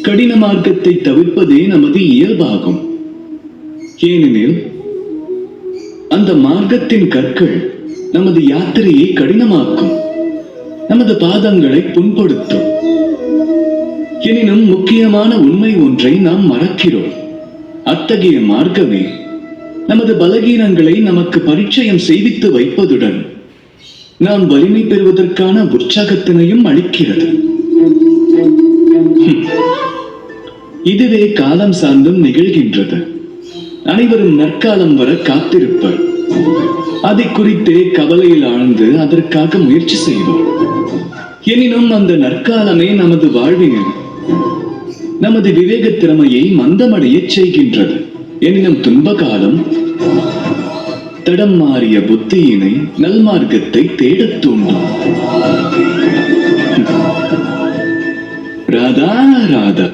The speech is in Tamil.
கடின மார்க்கத்தை தவிர்ப்பதே நமது இயல்பாகும். ஏனெனில் அந்த மார்க்கத்தின் கற்கள் நமது யாத்திரையை கடினமாக்கும், நமது பாதங்களை புண்படுத்தும். எனினும் முக்கியமான உண்மை ஒன்றை நாம் மறக்கிறோம். அத்தகைய மார்க்கமே நமது பலகீனங்களை நமக்கு பரிச்சயம் செய்வித்து வைப்பதுடன் நாம் வலிமை பெறுவதற்கான உற்சாகத்தினையும் அளிக்கிறது. இதுவே காலம் சார்ந்தும் நிகழ்கின்றது. அனைவரும் நற்காலம் வர காத்திருப்பர். அதை குறித்தே கவலையில் ஆழ்ந்து அதற்காக முயற்சி செய்வோம். எனினும் அந்த நற்காலமே நமது வாழ்வினில் நமது விவேக திறமையை மந்தமடைய செய்கின்றது. எனினும் துன்ப காலம் தடம் மாறிய புத்தியினை நல்மார்க்கத்தை தேடத் தூண்டும். ராதா ராதா.